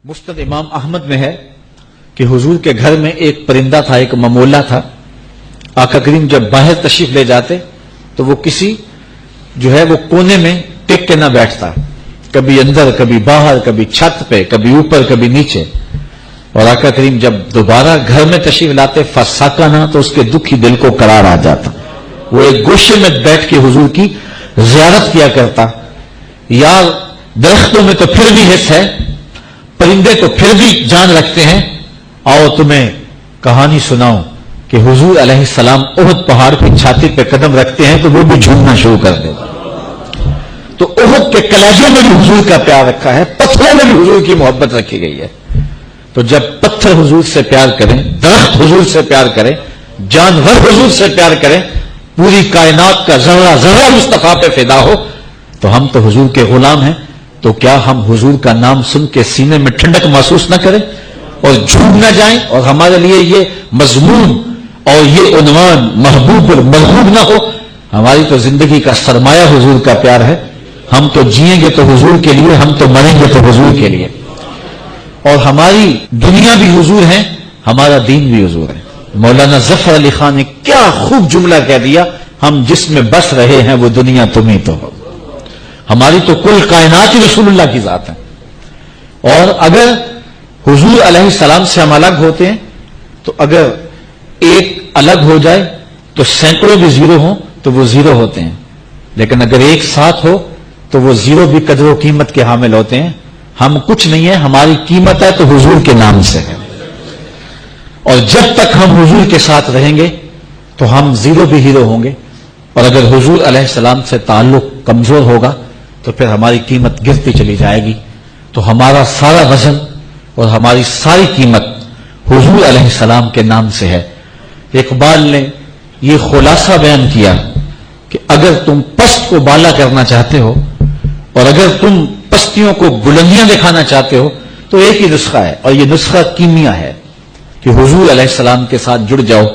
مسند امام احمد میں ہے کہ حضور کے گھر میں ایک پرندہ تھا، ایک ممولا تھا. آقا کریم جب باہر تشریف لے جاتے تو وہ کسی جو ہے وہ کونے میں ٹک کے نہ بیٹھتا، کبھی اندر کبھی باہر، کبھی چھت پہ کبھی اوپر کبھی نیچے. اور آقا کریم جب دوبارہ گھر میں تشریف لاتے فساکنا تو اس کے دکھی دل کو قرار آ جاتا. وہ ایک گوشے میں بیٹھ کے حضور کی زیارت کیا کرتا. یار درختوں میں تو پھر بھی حص ہے، پرندے تو پھر بھی جان رکھتے ہیں، آؤ تمہیں کہانی سناؤں کہ حضور علیہ السلام احد پہاڑ پہ چھاتی پہ قدم رکھتے ہیں تو وہ بھی جھومنا شروع کر دے. تو احد کے کلیجوں میں بھی حضور کا پیار رکھا ہے، پتھروں میں بھی حضور کی محبت رکھی گئی ہے. تو جب پتھر حضور سے پیار کریں، درخت حضور سے پیار کریں، جانور حضور سے پیار کریں، پوری کائنات کا ذرہ ذرہ مصطفیٰ پہ فدا ہو، تو ہم تو حضور کے غلام ہیں. تو کیا ہم حضور کا نام سن کے سینے میں ٹھنڈک محسوس نہ کریں اور جھوم نہ جائیں، اور ہمارے لیے یہ مضمون اور یہ عنوان محبوب اور مرغوب نہ ہو؟ ہماری تو زندگی کا سرمایہ حضور کا پیار ہے. ہم تو جئیں گے تو حضور کے لیے، ہم تو مریں گے تو حضور کے لیے. اور ہماری دنیا بھی حضور ہے، ہمارا دین بھی حضور ہے. مولانا ظفر علی خان نے کیا خوب جملہ کہہ دیا، ہم جس میں بس رہے ہیں وہ دنیا تم ہی تو ہو. ہماری تو کل کائنات ہی رسول اللہ کی ذات ہے. اور اگر حضور علیہ السلام سے ہم الگ ہوتے ہیں تو اگر ایک الگ ہو جائے تو سینکڑوں بھی زیرو ہوں تو وہ زیرو ہوتے ہیں، لیکن اگر ایک ساتھ ہو تو وہ زیرو بھی قدر و قیمت کے حامل ہوتے ہیں. ہم کچھ نہیں ہے، ہماری قیمت ہے تو حضور کے نام سے ہے. اور جب تک ہم حضور کے ساتھ رہیں گے تو ہم زیرو بھی ہیرو ہوں گے. اور اگر حضور علیہ السلام سے تعلق کمزور ہوگا تو پھر ہماری قیمت گرتی چلی جائے گی. تو ہمارا سارا وزن اور ہماری ساری قیمت حضور علیہ السلام کے نام سے ہے. اقبال نے یہ خلاصہ بیان کیا کہ اگر تم پست کو بالا کرنا چاہتے ہو اور اگر تم پستیوں کو بلندیاں دکھانا چاہتے ہو تو ایک ہی نسخہ ہے، اور یہ نسخہ کیمیا ہے کہ حضور علیہ السلام کے ساتھ جڑ جاؤ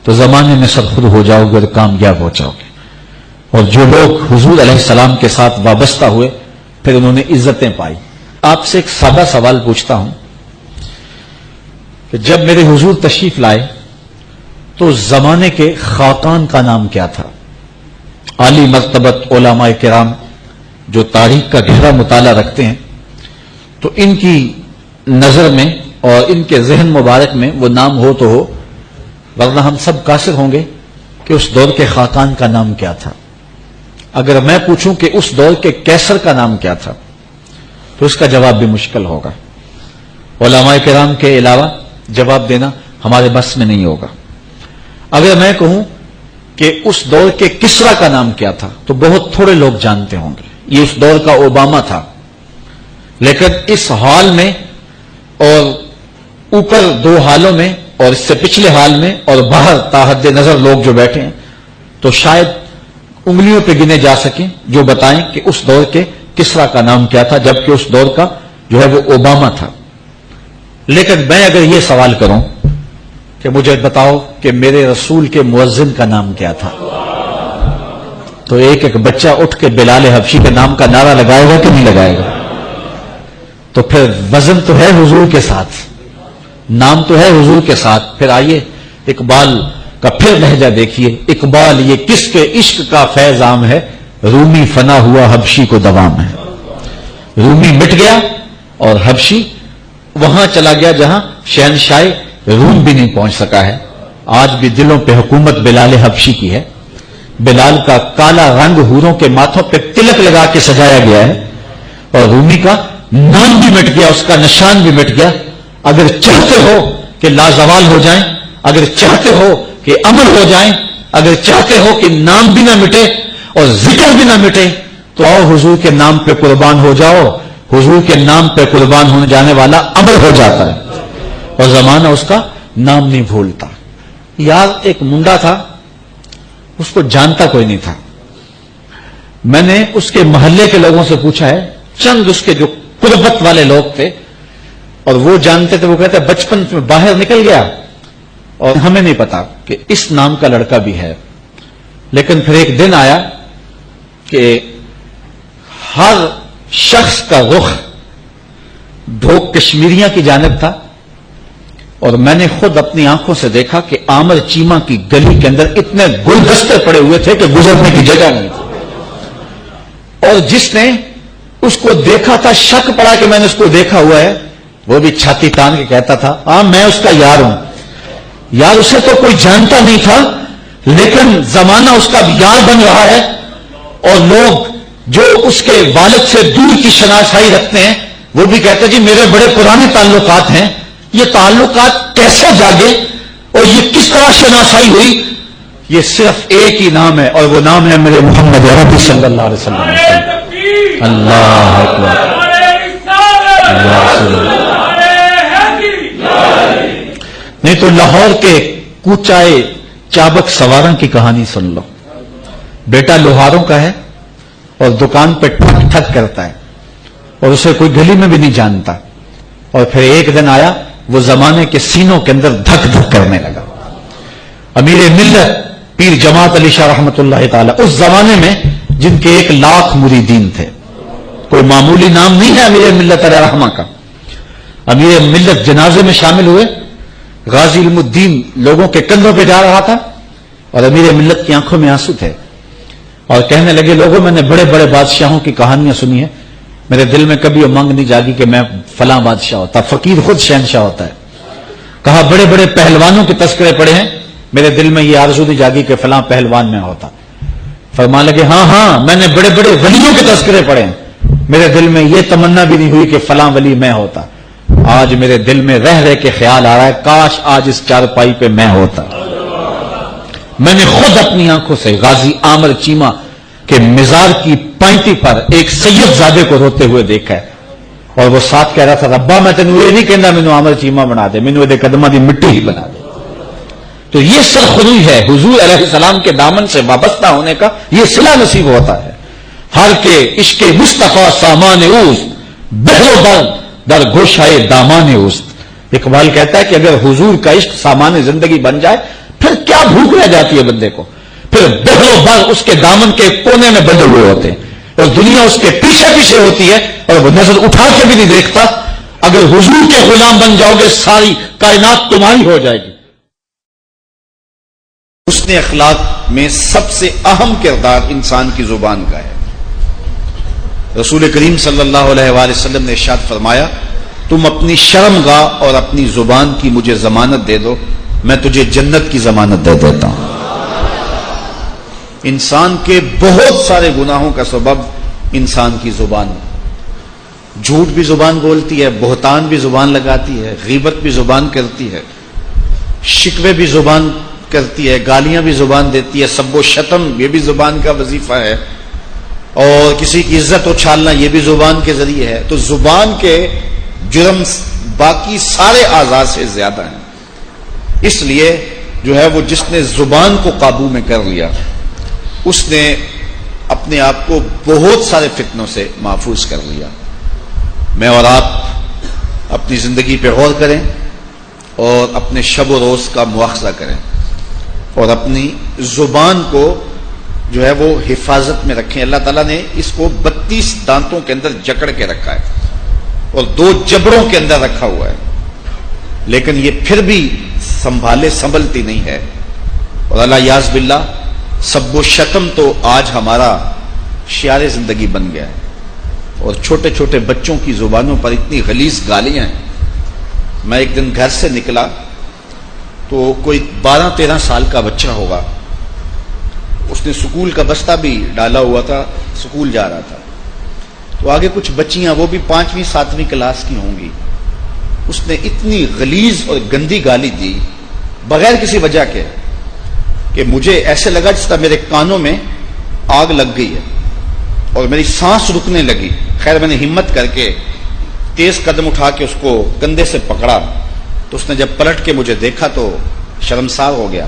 تو زمانے میں سب خود ہو جاؤ گے اور کامیاب ہو جاؤ گے. اور جو لوگ حضور علیہ السلام کے ساتھ وابستہ ہوئے پھر انہوں نے عزتیں پائی. آپ سے ایک سادہ سوال پوچھتا ہوں کہ جب میرے حضور تشریف لائے تو زمانے کے خاقان کا نام کیا تھا؟ عالی مرتبت علماء کرام جو تاریخ کا گہرا مطالعہ رکھتے ہیں تو ان کی نظر میں اور ان کے ذہن مبارک میں وہ نام ہو تو ہو، ورنہ ہم سب قاصر ہوں گے کہ اس دور کے خاقان کا نام کیا تھا. اگر میں پوچھوں کہ اس دور کے کیسر کا نام کیا تھا تو اس کا جواب بھی مشکل ہوگا. علماء کرام کے علاوہ جواب دینا ہمارے بس میں نہیں ہوگا. اگر میں کہوں کہ اس دور کے کسرا کا نام کیا تھا تو بہت تھوڑے لوگ جانتے ہوں گے. یہ اس دور کا اوباما تھا. لیکن اس حال میں اور اوپر دو حالوں میں اور اس سے پچھلے حال میں اور باہر تاحد نظر لوگ جو بیٹھے ہیں تو شاید انگلیوں پہ گنے جا سکیں جو بتائیں کہ اس دور کے کسرا کا نام کیا تھا، جبکہ اس دور کا جو ہے وہ اوباما تھا. لیکن میں اگر یہ سوال کروں کہ مجھے بتاؤ کہ میرے رسول کے مؤذن کا نام کیا تھا، تو ایک ایک بچہ اٹھ کے بلال حبشی کے نام کا نعرہ لگائے گا کہ نہیں لگائے گا؟ تو پھر وزن تو ہے حضور کے ساتھ، نام تو ہے حضور کے ساتھ. پھر آئیے اقبال کا پھر لہجہ دیکھیے. اقبال یہ کس کے عشق کا فیض عام ہے، رومی فنا ہوا حبشی کو دوام ہے. رومی مٹ گیا اور حبشی وہاں چلا گیا جہاں شہنشاہ روم بھی نہیں پہنچ سکا ہے. آج بھی دلوں پہ حکومت بلال حبشی کی ہے. بلال کا کالا رنگ حوروں کے ماتھوں پہ تلک لگا کے سجایا گیا ہے، اور رومی کا نام بھی مٹ گیا، اس کا نشان بھی مٹ گیا. اگر چاہتے ہو کہ لازوال ہو جائیں، اگر چاہتے ہو کہ امر ہو جائیں، اگر چاہتے ہو کہ نام بھی نہ مٹے اور ذکر بھی نہ مٹے تو آؤ حضور کے نام پہ قربان ہو جاؤ. حضور کے نام پہ قربان ہونے جانے والا امر ہو جاتا ہے اور زمانہ اس کا نام نہیں بھولتا. یار ایک منڈا تھا، اس کو جانتا کوئی نہیں تھا. میں نے اس کے محلے کے لوگوں سے پوچھا ہے، چند اس کے جو قربت والے لوگ تھے اور وہ جانتے تھے، وہ کہتے ہیں بچپن میں باہر نکل گیا اور ہمیں نہیں پتا کہ اس نام کا لڑکا بھی ہے. لیکن پھر ایک دن آیا کہ ہر شخص کا رخ ڈھوک کشمیریاں کی جانب تھا، اور میں نے خود اپنی آنکھوں سے دیکھا کہ آمر چیمہ کی گلی کے اندر اتنے گلدستے پڑے ہوئے تھے کہ گزرنے کی جگہ نہیں تھی، اور جس نے اس کو دیکھا تھا شک پڑا کہ میں نے اس کو دیکھا ہوا ہے، وہ بھی چھاتی تان کے کہتا تھا ہاں میں اس کا یار ہوں۔ یار اسے تو کوئی جانتا نہیں تھا، لیکن زمانہ اس کا یار بن رہا ہے، اور لوگ جو اس کے والد سے دور کی شناسائی رکھتے ہیں وہ بھی کہتے ہیں جی میرے بڑے پرانے تعلقات ہیں، یہ تعلقات کیسے جاگے اور یہ کس طرح شناسائی ہوئی؟ یہ صرف ایک ہی نام ہے، اور وہ نام ہے میرے محمد عربی صلی اللہ علیہ وسلم۔ اللہ اکبر، نہیں تو لاہور کے کوچائے چابک سواروں کی کہانی سن لو۔ بیٹا لوہاروں کا ہے اور دکان پہ ٹھک ٹھک کرتا ہے، اور اسے کوئی گلی میں بھی نہیں جانتا، اور پھر ایک دن آیا وہ زمانے کے سینوں کے اندر دھک دھک کرنے لگا۔ امیر ملت پیر جماعت علی شاہ رحمت اللہ تعالی اس زمانے میں جن کے 1 لاکھ مریدین تھے، کوئی معمولی نام نہیں ہے امیر ملت علیہ رحمہ کا۔ امیر ملت جنازے میں شامل ہوئے، غازی علم الدین لوگوں کے کندھوں پہ جا رہا تھا، اور امیر ملت کی آنکھوں میں آنسو تھے، اور کہنے لگے لوگوں میں نے بڑے بڑے بادشاہوں کی کہانیاں سنی ہیں، میرے دل میں کبھی امنگ نہیں جاگی کہ میں فلاں بادشاہ ہوتا، فقیر خود شہنشاہ ہوتا ہے۔ کہا بڑے بڑے پہلوانوں کے تذکرے پڑے ہیں، میرے دل میں یہ آرزو نہیں جاگی کہ فلاں پہلوان میں ہوتا۔ فرمان لگے ہاں میں نے بڑے بڑے ولیوں کے تذکرے پڑے ہیں، میرے دل میں یہ تمنا بھی نہیں ہوئی کہ فلاں ولی میں ہوتا۔ آج میرے دل میں رہ رہ کے خیال آ رہا ہے کاش آج اس چارپائی پہ میں ہوتا۔ میں نے خود اپنی آنکھوں سے غازی عامر چیمہ کے مزار کی پائنٹی پر ایک سید زادے کو روتے ہوئے دیکھا ہے، اور وہ ساتھ کہہ رہا تھا ربا میں تینوں یہ نہیں کہنا مینوں عامر چیمہ بنا دے، مینوں دے قدماں دی مٹی ہی بنا دے۔ تو یہ سرخروئی ہے حضور علیہ السلام کے دامن سے وابستہ ہونے کا، یہ صلہ نصیب ہوتا ہے۔ ہر کے عشق مصطفیٰ سامان اوست، بہرو بر در گوشائے دامان اوست۔ اقبال کہتا ہے کہ اگر حضور کا عشق سامان زندگی بن جائے پھر کیا بھوک رہ جاتی ہے بندے کو، پھر بہرو بر اس کے دامن کے کونے میں بندے ہوئے ہوتے ہیں، اور دنیا اس کے پیچھے پیچھے ہوتی ہے، اور وہ نظر اٹھا کے بھی نہیں دیکھتا۔ اگر حضور کے غلام بن جاؤ گے ساری کائنات تمہاری ہو جائے گی۔ حسن اخلاق میں سب سے اہم کردار انسان کی زبان کا ہے۔ رسول کریم صلی اللہ علیہ وآلہ وسلم نے ارشاد فرمایا تم اپنی شرمگاہ اور اپنی زبان کی مجھے ضمانت دے دو، میں تجھے جنت کی ضمانت دے دیتا ہوں۔ انسان کے بہت سارے گناہوں کا سبب انسان کی زبان، جھوٹ بھی زبان بولتی ہے، بہتان بھی زبان لگاتی ہے، غیبت بھی زبان کرتی ہے، شکوے بھی زبان کرتی ہے، گالیاں بھی زبان دیتی ہے، سب و شتم یہ بھی زبان کا وظیفہ ہے، اور کسی کی عزت اچھالنا یہ بھی زبان کے ذریعے ہے۔ تو زبان کے جرم باقی سارے اعضاء سے زیادہ ہیں، اس لیے جو ہے وہ جس نے زبان کو قابو میں کر لیا اس نے اپنے آپ کو بہت سارے فتنوں سے محفوظ کر لیا۔ میں اور آپ اپنی زندگی پہ غور کریں اور اپنے شب و روز کا مواخذہ کریں، اور اپنی زبان کو جو ہے وہ حفاظت میں رکھیں۔ اللہ تعالیٰ نے اس کو 32 دانتوں کے اندر جکڑ کے رکھا ہے اور 2 جبڑوں کے اندر رکھا ہوا ہے، لیکن یہ پھر بھی سنبھلتی نہیں ہے، اور اللہ یاذ باللہ سب و شتم تو آج ہمارا شعار زندگی بن گیا ہے، اور چھوٹے چھوٹے بچوں کی زبانوں پر اتنی غلیظ گالیاں ہیں۔ میں ایک دن گھر سے نکلا تو کوئی 12-13 سال کا بچہ ہوگا، اس نے سکول کا بستہ بھی ڈالا ہوا تھا، سکول جا رہا تھا، تو آگے کچھ بچیاں وہ بھی 5ویں 7ویں کلاس کی ہوں گی، اس نے اتنی غلیظ اور گندی گالی دی بغیر کسی وجہ کے کہ مجھے ایسے لگا جس طرح میرے کانوں میں آگ لگ گئی ہے اور میری سانس رکنے لگی۔ خیر میں نے ہمت کر کے تیز قدم اٹھا کے اس کو کندھے سے پکڑا، تو اس نے جب پلٹ کے مجھے دیکھا تو شرمسار ہو گیا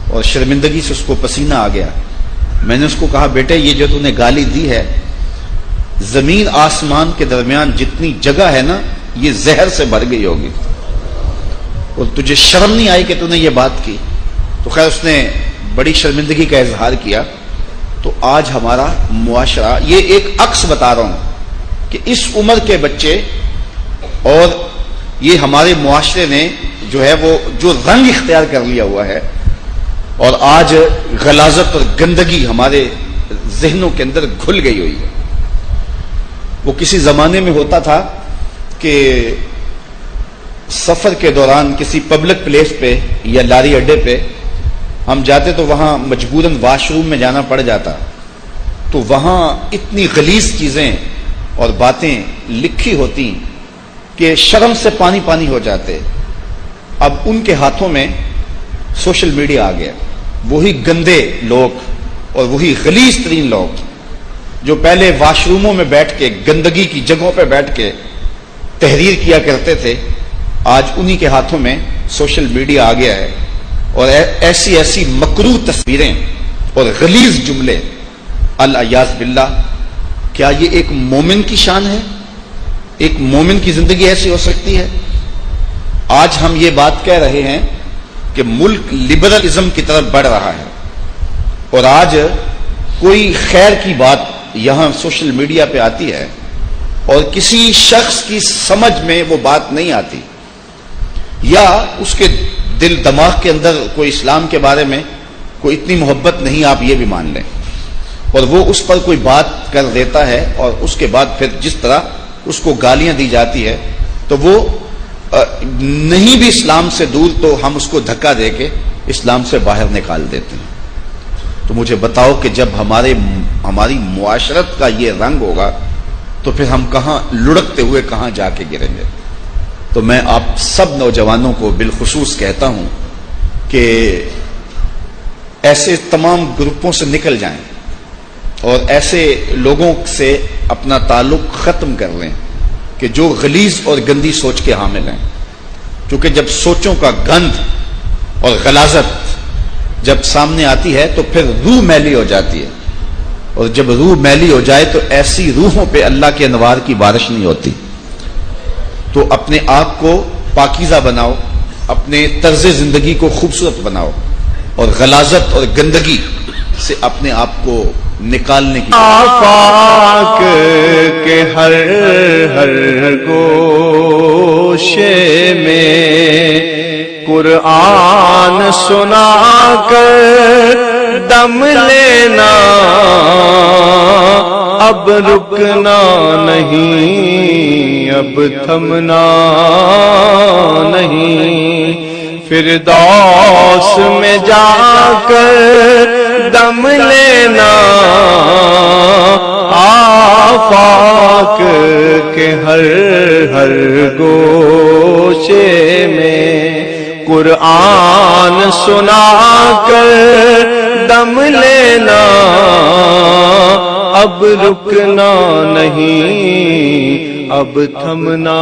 اور شرمندگی سے اس کو پسینہ آ گیا۔ میں نے اس کو کہا بیٹے یہ جو تو نے گالی دی ہے، زمین آسمان کے درمیان جتنی جگہ ہے نا یہ زہر سے بھر گئی ہوگی، اور تجھے شرم نہیں آئی کہ تو نے یہ بات کی؟ تو خیر اس نے بڑی شرمندگی کا اظہار کیا۔ تو آج ہمارا معاشرہ، یہ ایک عکس بتا رہا ہوں کہ اس عمر کے بچے اور یہ ہمارے معاشرے نے جو ہے وہ جو رنگ اختیار کر لیا ہوا ہے، اور آج غلاظت اور گندگی ہمارے ذہنوں کے اندر گھل گئی ہوئی ہے۔ وہ کسی زمانے میں ہوتا تھا کہ سفر کے دوران کسی پبلک پلیس پہ یا لاری اڈے پہ ہم جاتے تو وہاں مجبوراً واش روم میں جانا پڑ جاتا، تو وہاں اتنی غلیظ چیزیں اور باتیں لکھی ہوتی کہ شرم سے پانی پانی ہو جاتے۔ اب ان کے ہاتھوں میں سوشل میڈیا آ گیا، وہی گندے لوگ اور وہی غلیظ ترین لوگ جو پہلے واش روموں میں بیٹھ کے گندگی کی جگہوں پہ بیٹھ کے تحریر کیا کرتے تھے، آج انہی کے ہاتھوں میں سوشل میڈیا آ گیا ہے، اور ایسی ایسی مکروہ تصویریں اور غلیظ جملے، العیاذ باللہ۔ کیا یہ ایک مومن کی شان ہے؟ ایک مومن کی زندگی ایسی ہو سکتی ہے؟ آج ہم یہ بات کہہ رہے ہیں کہ ملک لبرلزم کی طرف بڑھ رہا ہے، اور آج کوئی خیر کی بات یہاں سوشل میڈیا پہ آتی ہے اور کسی شخص کی سمجھ میں وہ بات نہیں آتی، یا اس کے دل دماغ کے اندر کوئی اسلام کے بارے میں کوئی اتنی محبت نہیں، آپ یہ بھی مان لیں، اور وہ اس پر کوئی بات کر دیتا ہے، اور اس کے بعد پھر جس طرح اس کو گالیاں دی جاتی ہے تو وہ نہیں بھی اسلام سے دور تو ہم اس کو دھکا دے کے اسلام سے باہر نکال دیتے ہیں۔ تو مجھے بتاؤ کہ جب ہماری معاشرت کا یہ رنگ ہوگا تو پھر ہم کہاں لڑکتے ہوئے کہاں جا کے گریں گے؟ تو میں آپ سب نوجوانوں کو بالخصوص کہتا ہوں کہ ایسے تمام گروپوں سے نکل جائیں اور ایسے لوگوں سے اپنا تعلق ختم کر لیں کہ جو غلیظ اور گندی سوچ کے حامل ہیں، کیونکہ جب سوچوں کا گند اور غلاظت جب سامنے آتی ہے تو پھر روح میلی ہو جاتی ہے، اور جب روح میلی ہو جائے تو ایسی روحوں پہ اللہ کے انوار کی بارش نہیں ہوتی۔ تو اپنے آپ کو پاکیزہ بناؤ، اپنے طرز زندگی کو خوبصورت بناؤ، اور غلاظت اور گندگی سے اپنے آپ کو نکالنے کی پاک کے ہر ہر گوشے میں قرآن سنا کر دم لینا، اب رکنا نہیں، اب تھمنا نہیں، فردوس میں جا کر دم لینا، آفاق کے ہر ہر گوشے میں قرآن سنا کر دم لینا، اب رکنا نہیں، اب تھمنا